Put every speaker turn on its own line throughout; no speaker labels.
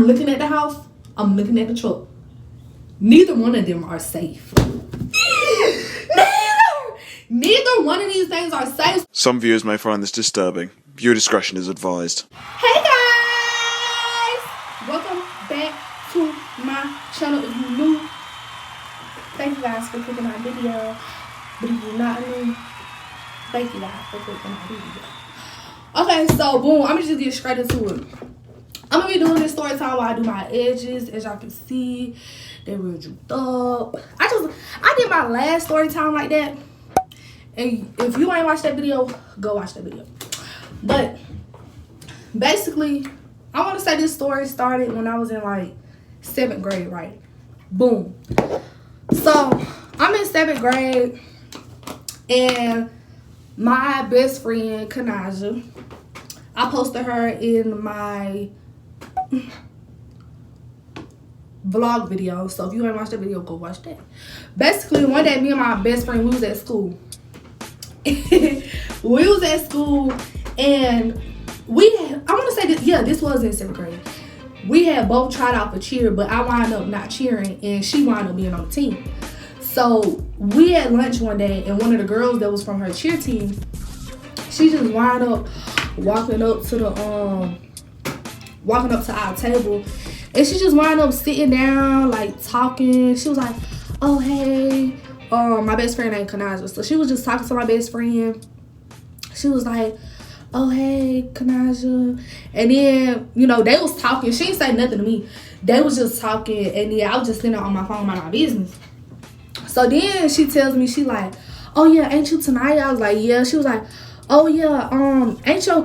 I'm looking at the house, I'm looking at the truck. Neither one of them are safe. Neither one of these things are safe.
Some viewers may find this disturbing. Viewer discretion is advised.
Hey guys! Welcome back to my channel. If you're new, thank you guys for clicking on the video. But if you're not new, thank you guys for clicking on the video. Okay, so boom, I'm just get straight into it. I'm gonna be doing this story time while I do my edges. As y'all can see, they're real juked up. I did my last story time like that. And if you ain't watched that video, go watch that video. But basically, I want to say this story started when I was in like 7th grade, right? Boom. So I'm in 7th grade, and my best friend Kanaja, I posted her in my vlog video. So if you ain't watched that video, go watch that. Basically, one day me and my best friend, we was at school. We was at school, and I want to say this, yeah, this was in 7th grade. We had both tried out for cheer, but I wound up not cheering, and she wound up being on the team. So we had lunch one day, and one of the girls that was from her cheer team, she just wound up walking up to our table, and she just wound up sitting down, like talking. She was like, "Oh hey." My best friend named Kanaja. So she was just talking to my best friend. She was like, "Oh, hey, Kanaja." And then, you know, they was talking. She didn't say nothing to me. They was just talking. And then I was just sitting there on my phone, mind my business. So then she tells me, she like, "Oh, yeah, ain't you tonight?" I was like, "Yeah." She was like, "Oh, yeah, ain't you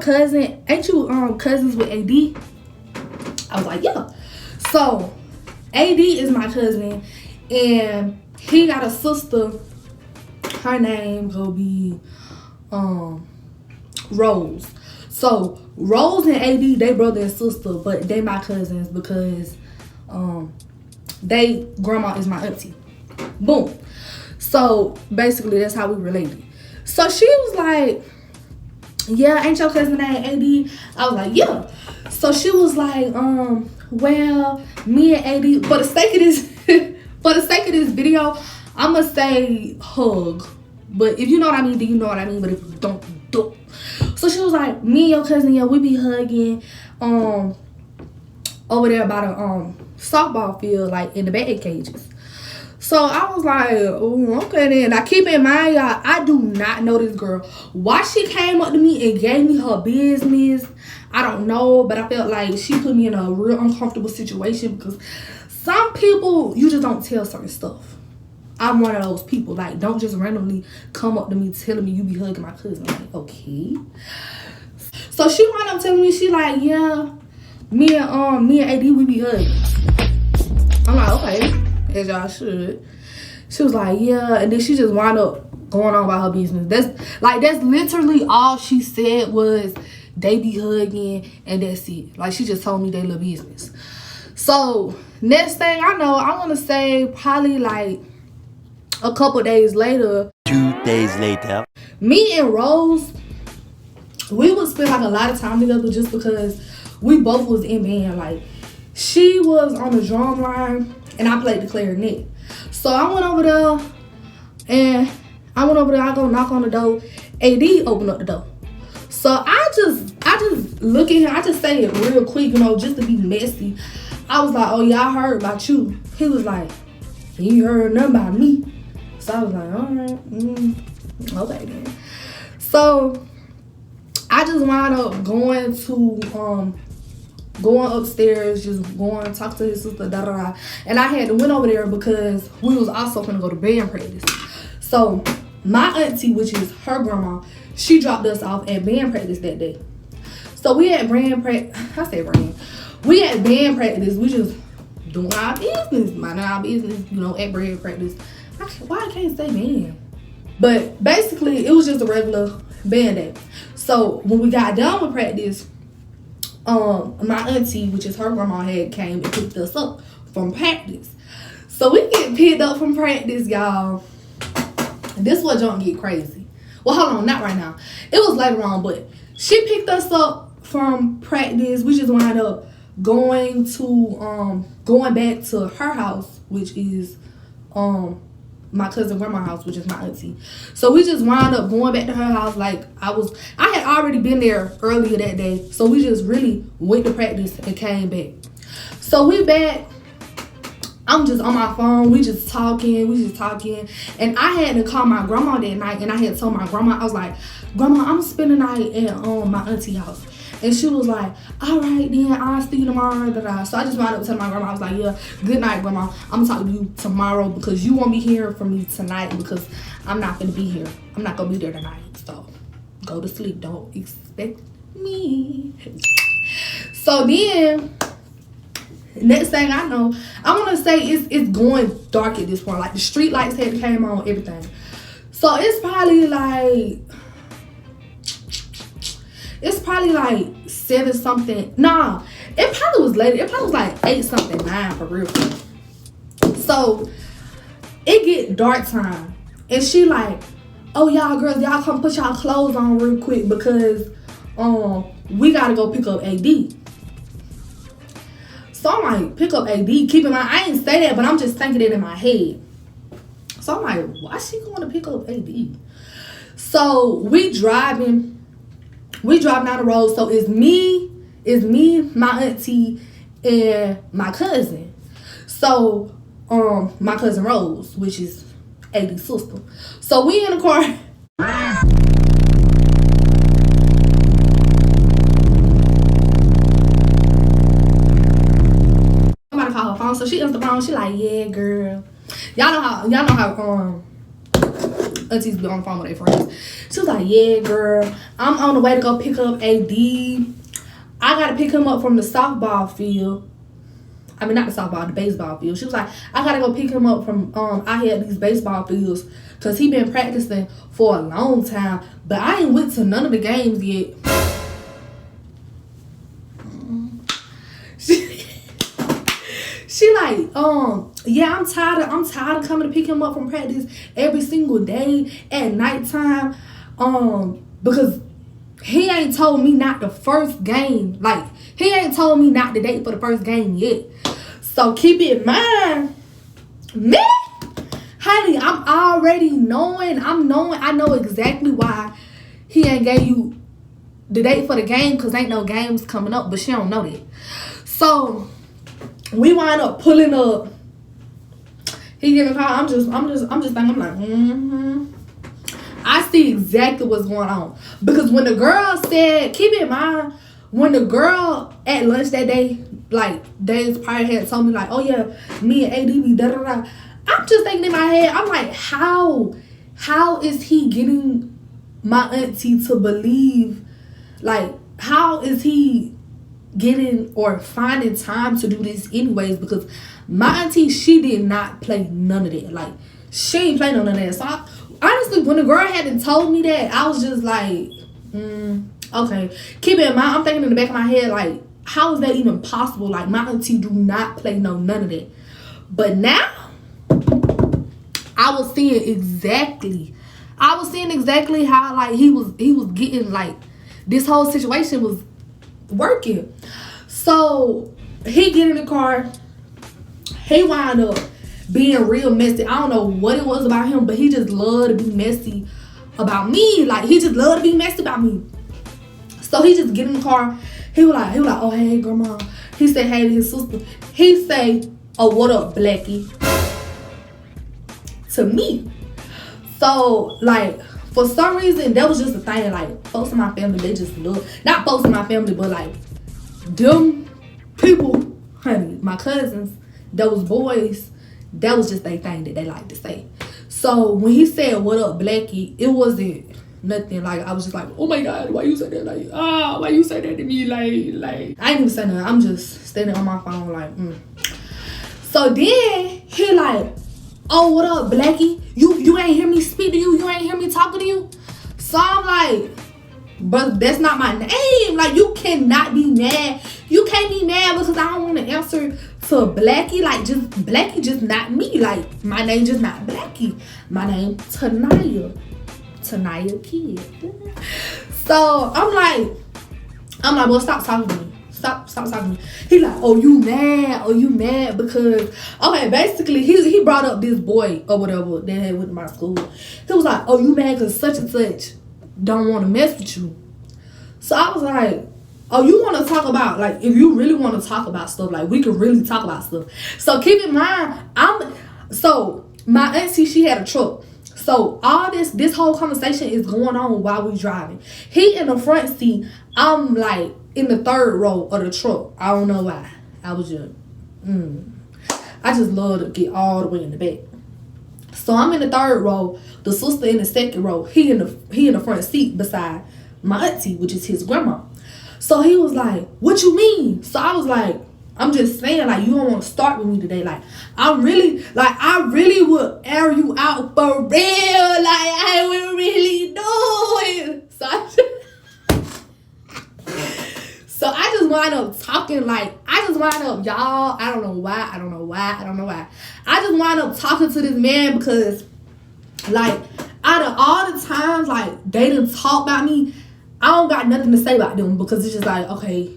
cousins with AD?" I was like, "Yeah." So AD is my cousin, and he got a sister. Her name gonna be Rose. So Rose and AD, they brother and sister, but they my cousins because they grandma is my auntie. Boom. So basically that's how we related. So she was like, "Yeah, ain't your cousin named AD?" I was like, "Yeah." So she was like, well, me and AD, for the sake of this video, I'ma say hug. But if you know what I mean, then you know what I mean. But if you don't. So she was like, "Me and your cousin, yeah, we be hugging over there by the softball field, like in the bag cages." So I was like, "Oh, okay then." Now keep in mind, y'all, I do not know this girl. Why she came up to me and gave me her business, I don't know. But I felt like she put me in a real uncomfortable situation because some people, you just don't tell certain stuff. I'm one of those people. Like, don't just randomly come up to me telling me you be hugging my cousin. I'm like, okay. So she wound up telling me, she like, "Yeah, me and AD, we be hugging." I'm like, okay, as y'all should. She was like, "Yeah," and then she just wound up going on about her business. That's literally all she said was they be hugging, and that's it. Like, she just told me they little business. So next thing I know, I want to say probably like a couple days later.
2 days later.
Me and Rose, we would spend like a lot of time together just because we both was in band. Like, she was on the drum line and I played the clarinet. So I went over there, I go knock on the door. AD opened up the door. So I just look at him, I just say it real quick, you know, just to be messy. I was like, "Oh yeah, I heard about you." He was like, "You heard nothing about me?" So I was like, "All right, okay then." So I just wound up going upstairs, just going talk to his sister, da da da. And I had to went over there because we was also gonna go to band practice. So my auntie, which is her grandma, she dropped us off at band practice that day. So we had band practice. We had band practice. We just doing our business, minding our business, you know, at band practice. Why I can't say band? But basically, it was just a regular band day. So when we got done with practice, my auntie, which is her grandma, had came and picked us up from practice. So we get picked up from practice, y'all. This what don't get crazy. Well, hold on, not right now. It was later on, but she picked us up from practice. We just wound up going back to her house, which is my cousin grandma's house, which is my auntie. So we just wound up going back to her house. Like I had already been there earlier that day, so we just really went to practice and came back. So we back. I'm just on my phone. We just talking, and I had to call my grandma that night, and I had told my grandma, I was like, Grandma, I'm spending the night at my auntie house. And she was like, all right, then I'll see you tomorrow. So I just wound up telling my grandma, I was like, yeah, good night, Grandma. I'm gonna talk to you tomorrow because you won't be hearing from me tonight because I'm not gonna be here. I'm not gonna be there tonight. So go to sleep. Don't expect me. So then, next thing I know, I want to say it's going dark at this point. Like the street lights had came on, everything. So it's probably like 7 something. Nah, it probably was later. It probably was like 8 something, 9 for real. So it get dark time, and she like, oh y'all girls, y'all come put y'all clothes on real quick because we gotta go pick up AD. So I'm like, pick up AD. Keep in mind, I ain't say that, but I'm just thinking it in my head. So I'm like, why she going to pick up AD? So we driving down the road. So it's me, my auntie, and my cousin. So my cousin Rose, which is AD's sister. So we in the car. Somebody call her phone. So she answered the phone. She like, yeah, girl. Y'all know how aunties be on the phone with their friends. She was like, yeah, girl, I'm on the way to go pick up AD. I gotta pick him up from the softball field. I mean, not the softball, the baseball field. She was like, I gotta go pick him up from out here at these baseball fields because he been practicing for a long time. But I ain't went to none of the games yet. She like, yeah, I'm tired of coming to pick him up from practice every single day at nighttime. Because he ain't told me not the first game. Like, he ain't told me not the date for the first game yet. So keep it in mind, me, honey, I know exactly why he ain't gave you the date for the game because ain't no games coming up, but she don't know that. So we wind up pulling up. He get in the car. I'm just thinking, I'm like, I see exactly what's going on. Because when the girl said, keep in mind, when the girl at lunch that day, like days prior had told me like, oh yeah, me and AD be da da da. I'm just thinking in my head, I'm like, how is he getting my auntie to believe, like, how is he getting or finding time to do this anyways? Because my auntie, she did not play none of that. Like, she ain't play none of that. So honestly, when the girl hadn't told me that, I was just like, okay. Keep it in mind, I'm thinking in the back of my head, like, how is that even possible? Like, my auntie do not play none of that. But now I was seeing exactly how like he was getting, like, this whole situation was working. So he get in the car, he wound up being real messy. I don't know what it was about him, but he just loved to be messy about me. Like, he just loved to be messy about me. So he just get in the car. He was like, oh, hey, grandma. He said, hey to his sister. He say, oh, what up, Blackie? To me. So, like, for some reason, that was just a thing. Like, folks in my family, they just love, not folks in my family, but like, them people, honey, my cousins, those boys, that was just their thing that they like to say. So when he said, what up, Blackie, it wasn't nothing. Like, I was just like, oh my God, why you say that? Like, why you say that to me? Like, I ain't even saying nothing. I'm just standing on my phone like, So then he like, oh, what up, Blackie? You ain't hear me speak to you? You ain't hear me talking to you? So I'm like, but that's not my name. Like, you cannot be mad. You can't be mad because I don't want to answer to Blackie. Like, just Blackie, just not me. Like, my name just not Blackie. My name Tanaya Kid. So I'm like, well, stop talking to me. stop talking to me. He like, oh, you mad? Oh, you mad? Because, okay, basically, he brought up this boy or whatever that had went to my school. He was like, oh, you mad because such and such don't want to mess with you. So I was like, oh, you want to talk about, like, if you really want to talk about stuff, like, we can really talk about stuff. So keep in mind, my auntie, she had a truck. So all this whole conversation is going on while we driving. He in the front seat. I'm like in the third row of the truck. I don't know why. I was just, I just love to get all the way in the back. So I'm in the third row. The sister in the second row. He in the front seat beside my auntie, which is his grandma. So he was like, "What you mean?" So I was like, I'm just saying, like, you don't want to start with me today. Like, I really would air you out for real. Like, I would really do it. So I just wind up talking, like, y'all, I don't know why. I just wind up talking to this man because, like, out of all the times, like, they done talk about me, I don't got nothing to say about them because it's just like, okay,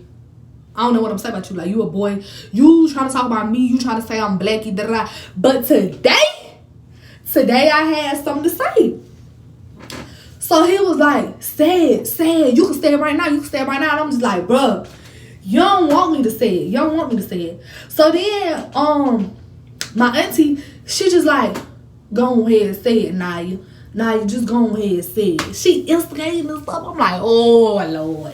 I don't know what I'm saying about you. Like, you a boy. You trying to talk about me. You trying to say I'm blacky. Da, da, da. But today I had something to say. So he was like, say it. You can say it right now. And I'm just like, bruh, you don't want me to say it. So then, my auntie, she just like, go ahead and say it, Naya. Naya, just go ahead and say it. She instigating and stuff. I'm like, oh, Lord.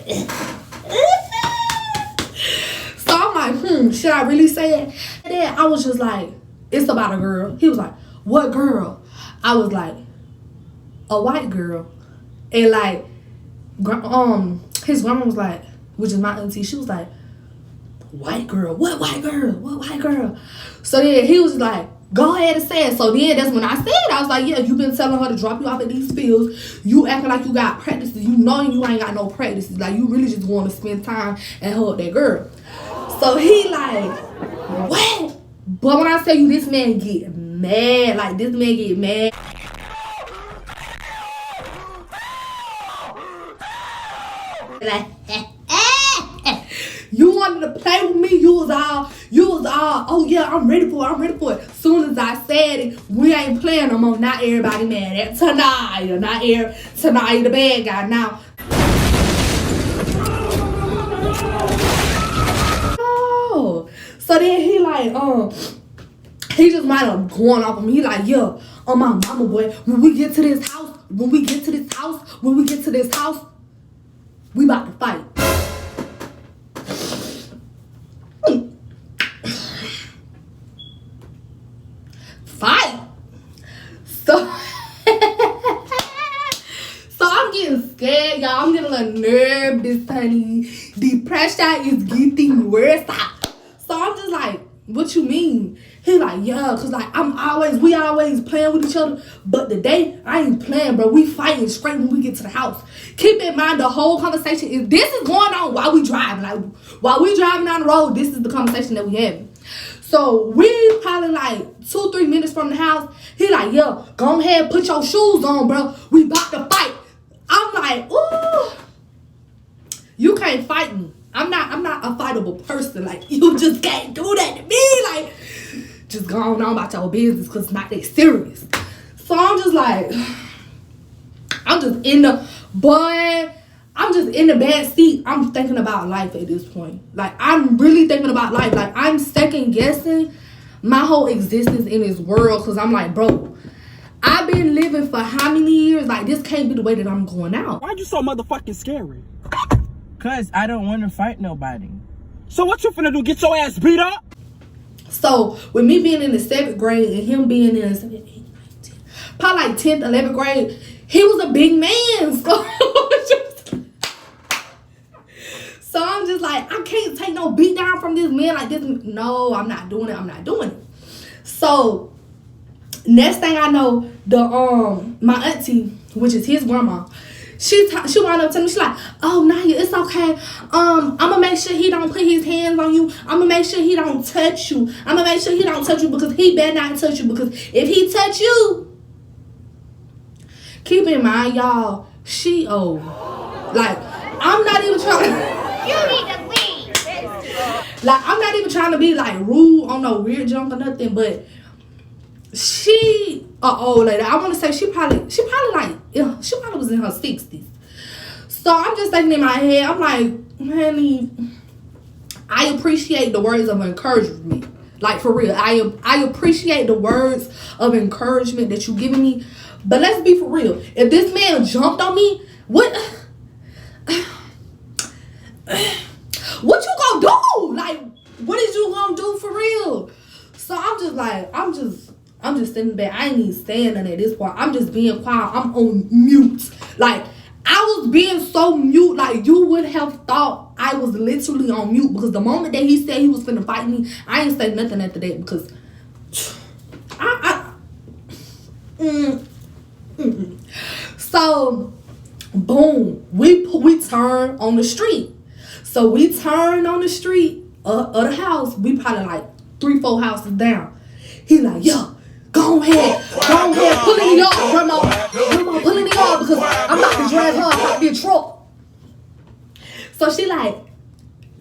So I'm like, should I really say it? And then I was just like, it's about a girl. He was like, what girl? I was like, a white girl. And like, his grandma was like, which is my auntie, she was like, white girl? What white girl? What white girl? So then he was like, go ahead and say it. So then that's when I said it. I was like, yeah, you been telling her to drop you off at these fields. You acting like you got practices. You know you ain't got no practices. Like, you really just want to spend time and hug that girl. So he like, what? But when I tell you, this man get mad. Like, this man get mad. Like, you wanted to play with me. You was all, oh yeah, I'm ready for it. Soon as I said it, we ain't playing no more. Not everybody mad at Tanaya. Tanaya the bad guy now. So then he like, he just might have gone off of me. He like, yeah, my mama boy, when we get to this house, we about to fight. So I'm getting scared, y'all. I'm getting a little nervous, honey. The pressure is getting worse. So I'm just like, what you mean? He like, yeah, cause like we always playing with each other. But today, I ain't playing, bro. We fighting straight when we get to the house. Keep in mind, the whole conversation is, this is going on while we driving. Like, while we driving down the road, this is the conversation that we having. So we probably like 2-3 minutes from the house. He like, yeah, go ahead, put your shoes on, bro. We about to fight. I'm like, ooh, you can't fight me. I'm not a fightable person. Like, you just can't do that to me. Like, just go on about your business because it's not that serious. So I'm just like, I'm just in the bad seat. I'm thinking about life at this point. Like, I'm really thinking about life. Like, I'm second guessing my whole existence in this world because I'm like, bro, I've been living for how many years? Like, this can't be the way that I'm going out.
Why you so motherfucking scary? Cause I don't want to fight nobody. So what you finna do? Get your ass beat up?
So with me being in the 7th grade and him being in the 7th, 8th, 9th, 10th, probably like 10th, 11th grade, he was a big man. So I'm just like, I can't take no beat down from this man like this. No, I'm not doing it. So next thing I know, my auntie, which is his grandma, she wound up telling me, she's like, oh, Naya, it's okay. I'm going to make sure he don't put his hands on you. I'm going to make sure he don't touch you. I'm going to make sure he don't touch you because he better not touch you. Because if he touch you, keep in mind, y'all, she old. Like, I'm not even trying.
You need to leave.
Like, I'm not even trying to be like rude on no weird junk or nothing, but she old lady. I want to say she probably like, yeah, she probably was in her 60s. So I'm just thinking in my head, I'm like, honey, I appreciate the words of encouragement. Like, for real, I appreciate the words of encouragement that you giving me. But let's be for real. If this man jumped on me, what you gonna do? Like, what is you gonna do for real? So I'm just like, I'm just sitting back. I ain't even saying nothing at this point. I'm just being quiet. I'm on mute. Like, I was being so mute, like you would have thought I was literally on mute, because the moment that he said he was finna fight me, I ain't say nothing after that, because So boom, we turn on the street. So we turn on the street of the house. We probably like 3-4 houses down. He like, yo, go ahead, pull in the yard, grandma, pull in the yard, because I'm about to drag her out the truck. So she like,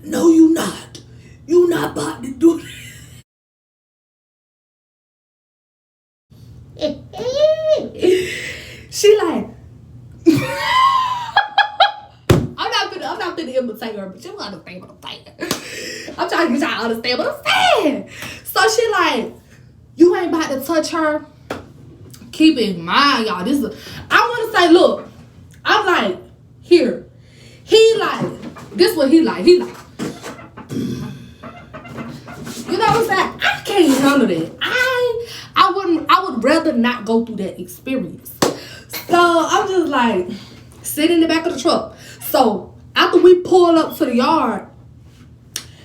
no, you not about to do this. She like, I'm not gonna imitate her, but you understand what I'm saying. I'm trying to get y'all to understand what I'm saying. So she like, you ain't about to touch her. Keep in mind, y'all, this is, I want to say, look, I'm like, here. He like, this what he like. He like, you know what I'm saying? I can't handle that. I would rather not go through that experience. So I'm just like, sit in the back of the truck. So after we pull up to the yard,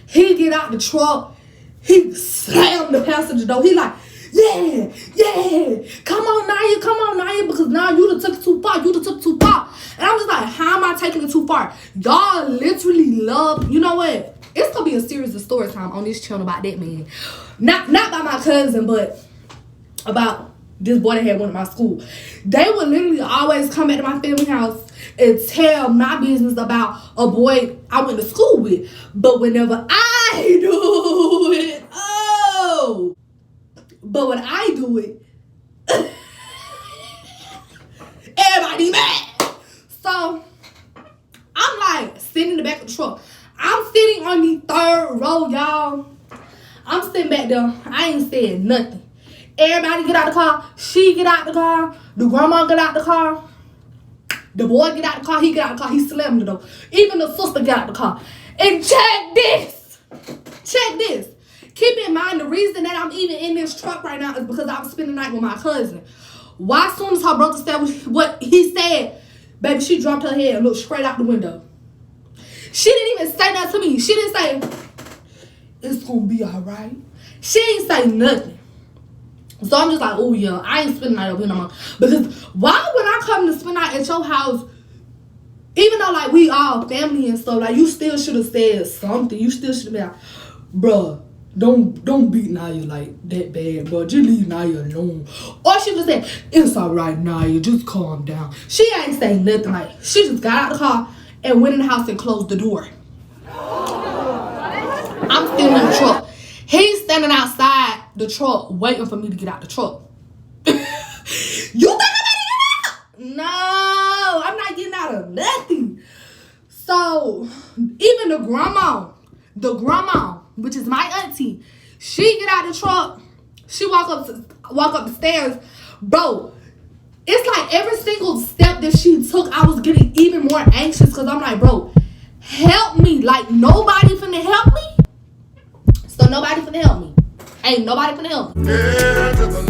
he get out the truck. He slammed the passenger door. He like, yeah, come on, Naya, because now you done took it too far. And I'm just like, how am I taking it too far? Y'all literally love, you know what? It's gonna be a series of story time on this channel about that man. Not by my cousin, but about this boy that had went to my school. They would literally always come back to my family house and tell my business about a boy I went to school with. But whenever I do it, but when I do it, everybody mad. So I'm like sitting in the back of the truck. I'm sitting on the 3rd row, y'all. I'm sitting back there. I ain't saying nothing. Everybody get out the car. She get out the car. The grandma get out the car. The boy get out the car. He get out the car. He slammed the door. Even the sister get out the car. And check this. Keep in mind, the reason that I'm even in this truck right now is because I was spending the night with my cousin. Why, as soon as her brother said what he said, baby, she dropped her head and looked straight out the window. She didn't even say that to me. She didn't say, it's gonna be all right. She ain't say nothing. So I'm just like, oh yeah, I ain't spending the night over here no more. Because why would I come to spend the night at your house, even though like we all family and stuff, like you still should have said something. You still should have been like, bruh, don't beat Naya like that bad, bro. Just leave Naya alone. Or she just said, it's all right, Naya, just calm down. She ain't saying nothing. Like, she just got out the car and went in the house and closed the door. I'm still in the truck. He's standing outside the truck waiting for me to get out the truck. You think I'm gonna get out? No, I'm not getting out of nothing. So even the grandma, which is my auntie, she get out the truck. She walk up the stairs. Bro, it's like every single step that she took, I was getting even more anxious, because I'm like, bro, help me. Like, nobody finna help me. So nobody finna help me. Ain't nobody finna help me.
Hell to the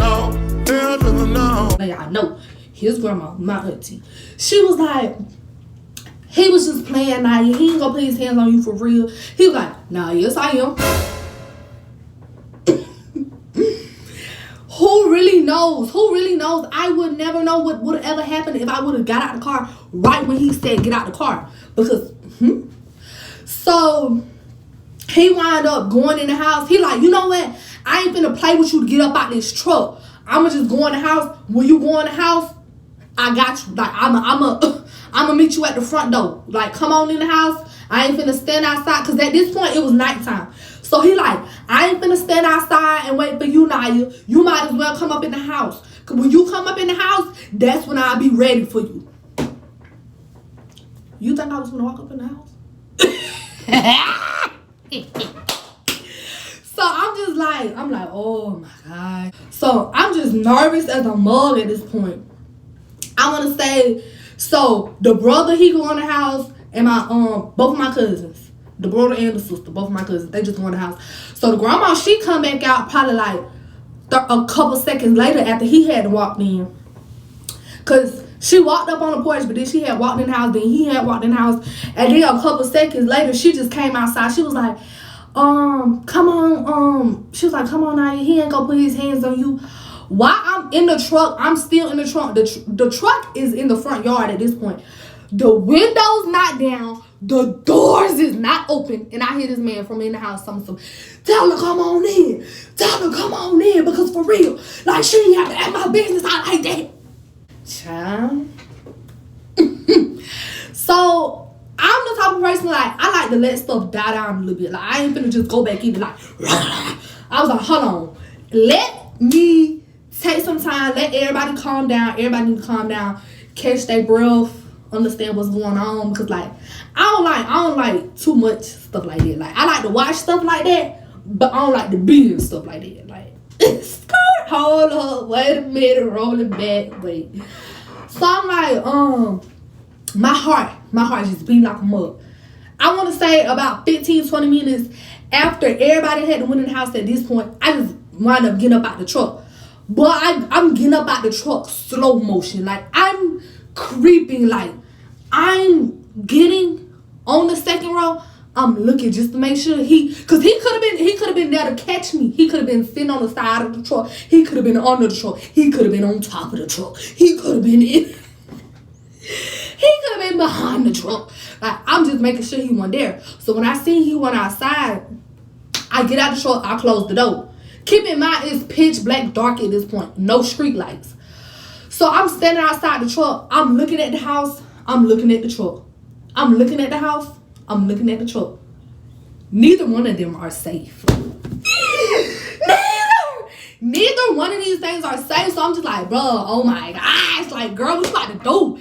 no.
Like, I know his grandma, my auntie, she was like, he was just playing, Naya. He ain't gonna put his hands on you for real. He was like, nah, yes I am. Who really knows? I would never know what would have ever happened if I would have got out the car right when he said get out the car. Because, So, he wound up going in the house. He like, you know what? I ain't finna play with you to get up out this truck. I'ma just go in the house. When you go in the house, I got you. Like, I'ma meet you at the front door. Like, come on in the house. I ain't finna stand outside. Because at this point, it was nighttime. So he like, I ain't finna stand outside and wait for you, Naya. You might as well come up in the house. Cause when you come up in the house, that's when I'll be ready for you. You think I was gonna walk up in the house? So I'm like, oh my God. So I'm just nervous as a mug at this point. I wanna say, so the brother, he go in the house, and my both of my cousins, the brother and the sister, both of my cousins, they just go in the house. So the grandma, she come back out probably like a couple seconds later after he had walked in. Cause she walked up on the porch, but then she had walked in the house, then he had walked in the house, and then a couple seconds later, she just came outside. She was like, come on, she was like, come on, Naya, he ain't gonna put his hands on you. While I'm in the truck, I'm still in the trunk. The truck is in the front yard at this point. The windows not down, the doors is not open, and I hear this man from in the house some tell her come on in, because for real, like she ain't have to act my business out like that. Child. So I'm the type of person like I like to let stuff die down a little bit. Like I ain't finna just go back in like I was like, hold on, let me take some time, let everybody calm down. Everybody need to calm down, catch their breath, understand what's going on, because like I don't like too much stuff like that. Like I like to watch stuff like that, but I don't like to be in stuff like that. Like skirt, hold up, wait a minute, rolling back, wait. So I'm like, my heart just beating like a mug. I want to say about 15-20 minutes after everybody had went in the house at this point, I just wound up getting up out the truck. But I'm getting up out the truck slow motion. Like I'm creeping, like I'm getting on the second row. I'm looking just to make sure cause he could have been there to catch me. He could have been sitting on the side of the truck. He could have been under the truck. He could have been on top of the truck. He could have been in. He could have been behind the truck. Like I'm just making sure he wasn't there. So when I see he went outside, I get out the truck. I close the door. Keep in mind it's pitch black dark at this point. No street lights. So I'm standing outside the truck. I'm looking at the house. I'm looking at the truck. I'm looking at the house. I'm looking at the truck. Neither one of them are safe. Neither one of these things are safe. So I'm just like, bro, oh my gosh. Like, girl, what you about to do?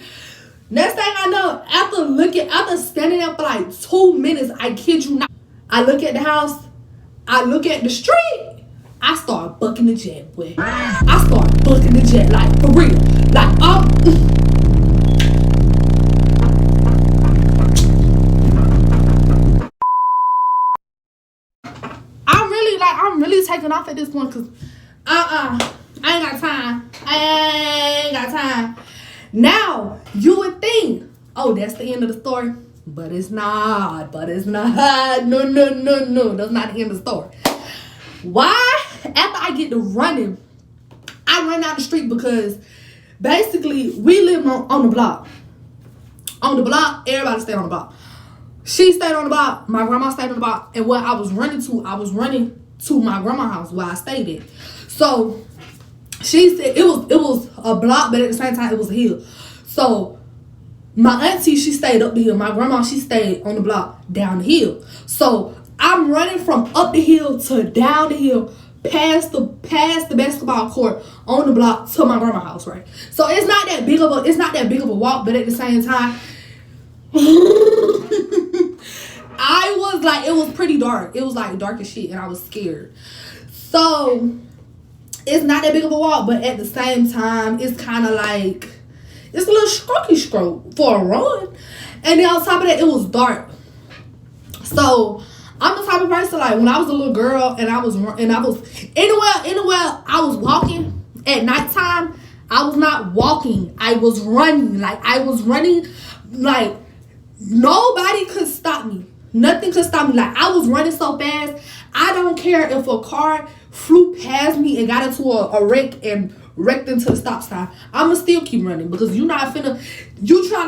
Next thing I know, after standing there for like 2 minutes, I kid you not, I look at the house. I look at the street. I start bucking the jet, boy. I start bucking the jet, like, for real. Like, I'm really taking off at this point because I ain't got time. I ain't got time. Now, you would think, oh, that's the end of the story. But it's not. No. That's not the end of the story. Why? After I get to running, I run down the street because basically we live on the block. On the block, everybody stay on the block. She stayed on the block. My grandma stayed on the block. And where I was running to my grandma's house where I stayed at. So she said it was a block, but at the same time it was a hill. So my auntie, she stayed up the hill. My grandma, she stayed on the block down the hill. So I'm running from up the hill to down the hill, past the basketball court on the block to my grandma's house, right? So it's not that big of a walk, but at the same time, I was like, it was pretty dark. It was like dark as shit, and I was scared. So it's not that big of a walk, but at the same time, it's kind of like, it's a little scroky for a run. And then on top of that, it was dark. So I'm the type of person, like, when I was a little girl and I was anywhere I was walking at nighttime, I was not walking. I was running. Like, like, nobody could stop me. Nothing could stop me. Like, I was running so fast. I don't care if a car flew past me and got into a wreck and wrecked into the stop sign. I'ma still keep running because you trying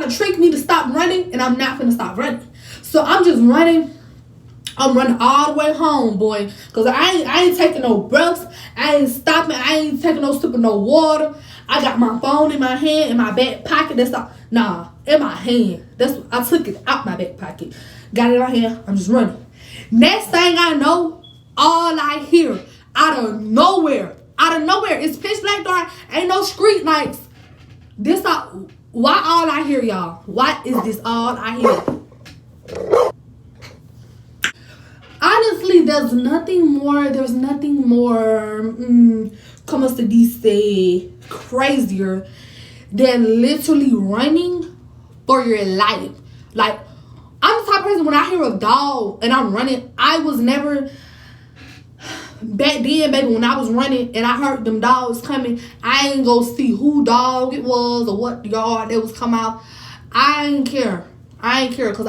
to trick me to stop running, and I'm not finna stop running. So I'm just running. I'm running all the way home, boy. Cause I ain't taking no breaths. I ain't stopping. I ain't taking no sip of no water. I got my phone in my hand, in my back pocket. In my hand. I took it out my back pocket. Got it in my hand. I'm just running. Next thing I know, all I hear out of nowhere. Out of nowhere. It's pitch black dark. Ain't no street lights. Why all I hear, y'all? Why is this all I hear? Honestly, there's nothing more comes to DC crazier than literally running for your life. Like, I'm the type of person, when I hear a dog and I'm running, I was never, back then, baby, when I was running and I heard them dogs coming, I ain't go see who dog it was or what yard they was come out. I ain't care. Because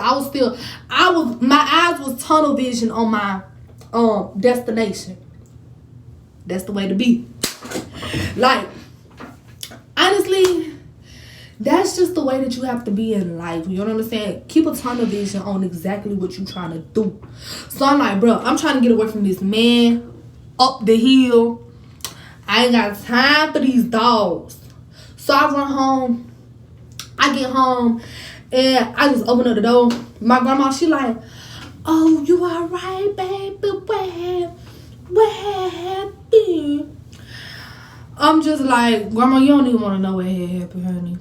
my eyes was tunnel vision on my destination. That's the way to be. Like, honestly, that's just the way that you have to be in life. You know what I'm saying? Keep a tunnel vision on exactly what you're trying to do. So I'm like, bro, I'm trying to get away from this man up the hill. I ain't got time for these dogs. So I run home. I get home and I just open up the door. My grandma, she like, oh, you all right, baby? What happened? I'm just like, grandma, you don't even want to know what happened, honey.